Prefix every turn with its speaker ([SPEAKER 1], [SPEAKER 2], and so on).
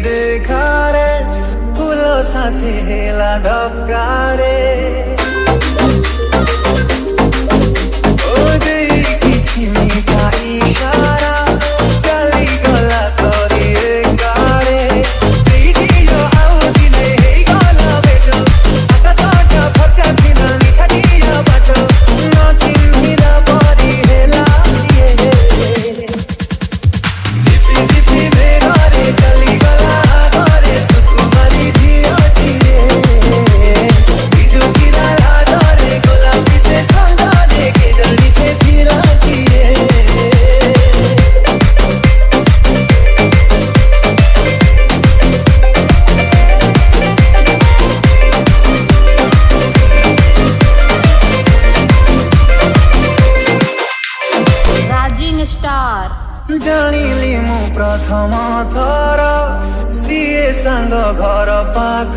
[SPEAKER 1] देखा रे फूलो साथे हेला डक्का रे ओ देखी छिमिका इशारा चली गला तोरी गारे सीधी जो आउ दिने हे गला बेटो आकाशटा फचा दिना निछाटिया बाटो न चिन्हिला परी हेला ये जिपी जिपी मेघारे चली गला घरे सुकुमारी झियोटिए बिजु किनारा धरे गोलापी से सौंदर्य के जल्दी से फिरतिए
[SPEAKER 2] राइजिंग स्टार
[SPEAKER 1] जानिली मु प्रथम थर सीए सांग घर पाख